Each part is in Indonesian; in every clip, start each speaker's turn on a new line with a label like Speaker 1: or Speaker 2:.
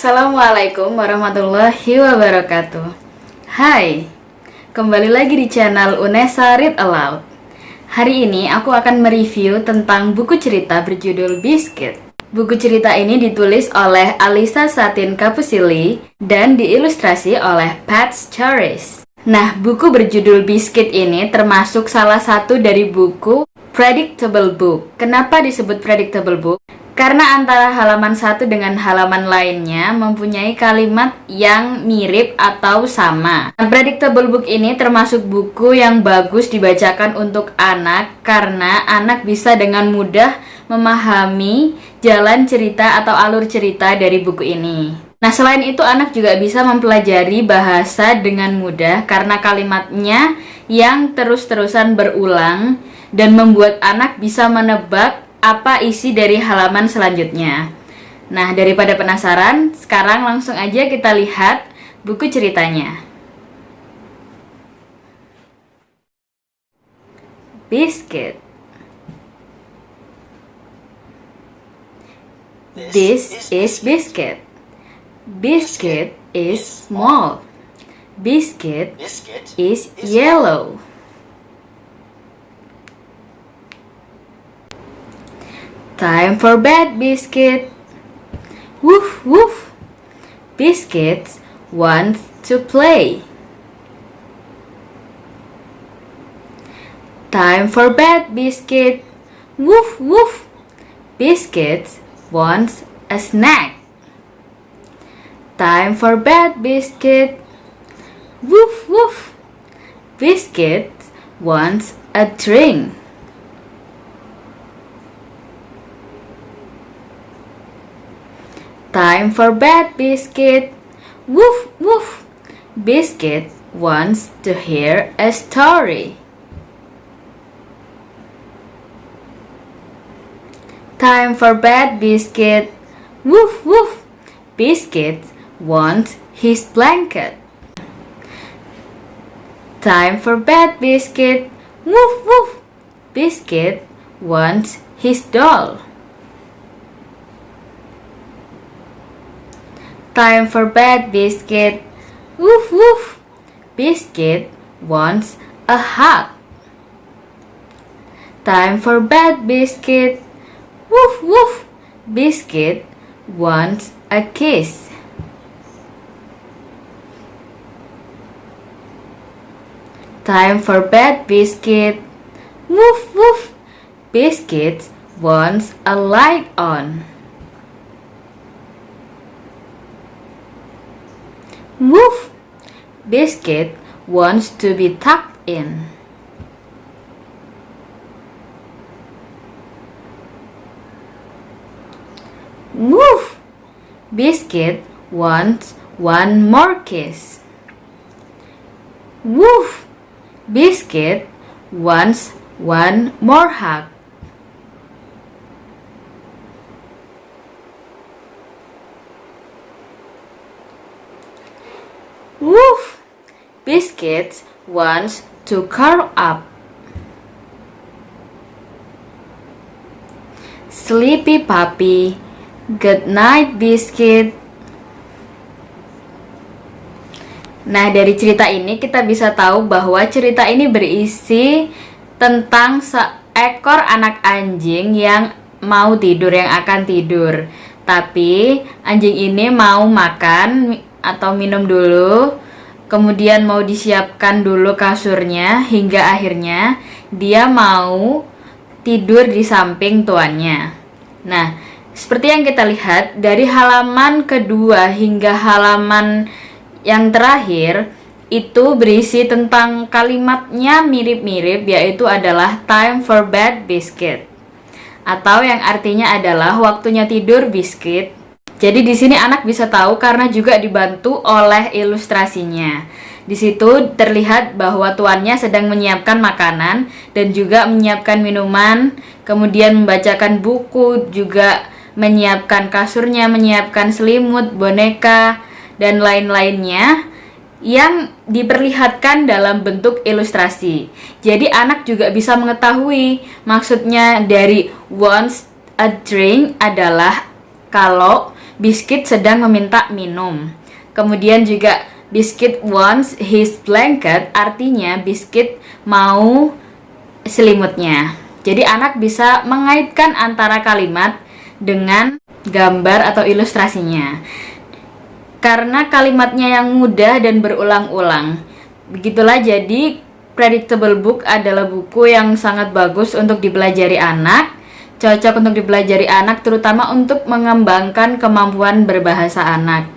Speaker 1: Assalamualaikum warahmatullahi wabarakatuh. Hai, kembali lagi di channel Unesa Read Aloud. Hari ini aku akan mereview tentang buku cerita berjudul Biscuit. Buku cerita ini ditulis oleh Alisa Satin Cappuccilli dan diilustrasi oleh Pat Charisse. Nah, buku berjudul Biscuit ini termasuk salah satu dari buku Predictable Book. Kenapa disebut Predictable Book? Karena antara halaman satu dengan halaman lainnya mempunyai kalimat yang mirip atau sama. Predictable Book ini termasuk buku yang bagus dibacakan untuk anak karena anak bisa dengan mudah memahami jalan cerita atau alur cerita dari buku ini. Nah, selain itu anak juga bisa mempelajari bahasa dengan mudah karena kalimatnya yang terus-terusan berulang dan membuat anak bisa menebak apa isi dari halaman selanjutnya. Nah, daripada penasaran, sekarang langsung aja kita lihat buku ceritanya. Biscuit. This is Biscuit. Biscuit is small. Biscuit is yellow. Time for bed, Biscuit. Woof, woof. Biscuit wants to play. Time for bed, Biscuit. Woof, woof. Biscuit wants a snack. Time for bed, Biscuit. Woof, woof. Biscuit wants a drink. Time for bed, Biscuit. Woof, woof. Biscuit wants to hear a story. Time for bed, Biscuit. Woof, woof. Biscuit wants his blanket. Time for bed, Biscuit. Woof, woof. Biscuit wants his doll. Time for bed, Biscuit. Woof, woof. Biscuit wants a hug. Time for bed, Biscuit. Woof, woof. Biscuit wants a kiss. Time for bed, Biscuit. Woof, woof. Biscuit wants a light on. Woof! Biscuit wants to be tucked in. Woof! Biscuit wants one more kiss. Woof! Biscuit wants one more hug. Woof! Biscuit wants to curl up. Sleepy puppy, good night, Biscuit. Nah, dari cerita ini kita bisa tahu bahwa cerita ini berisi tentang seekor anak anjing yang mau tidur, yang akan tidur. Tapi anjing ini mau makan atau minum dulu, kemudian mau disiapkan dulu kasurnya, hingga akhirnya dia mau tidur di samping tuannya. Nah, seperti yang kita lihat dari halaman kedua hingga halaman yang terakhir itu berisi tentang kalimatnya mirip-mirip, yaitu adalah time for bed, Biscuit, atau yang artinya adalah waktunya tidur, Biscuit. Jadi di sini anak bisa tahu karena juga dibantu oleh ilustrasinya. Di situ terlihat bahwa tuannya sedang menyiapkan makanan dan juga menyiapkan minuman, kemudian membacakan buku, juga menyiapkan kasurnya, menyiapkan selimut, boneka, dan lain-lainnya yang diperlihatkan dalam bentuk ilustrasi. Jadi anak juga bisa mengetahui maksudnya dari wants a drink adalah kalau Biscuit sedang meminta minum. Kemudian juga Biscuit wants his blanket, artinya Biscuit mau selimutnya. Jadi anak bisa mengaitkan antara kalimat dengan gambar atau ilustrasinya. Karena kalimatnya yang mudah dan berulang-ulang. Begitulah, jadi Predictable Book adalah buku yang sangat bagus untuk dipelajari anak. Cocok untuk dipelajari anak terutama untuk mengembangkan kemampuan berbahasa anak.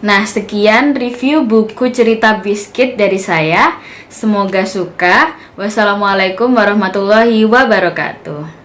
Speaker 1: Nah, sekian review buku cerita Biscuit dari saya. Semoga suka. Wassalamualaikum warahmatullahi wabarakatuh.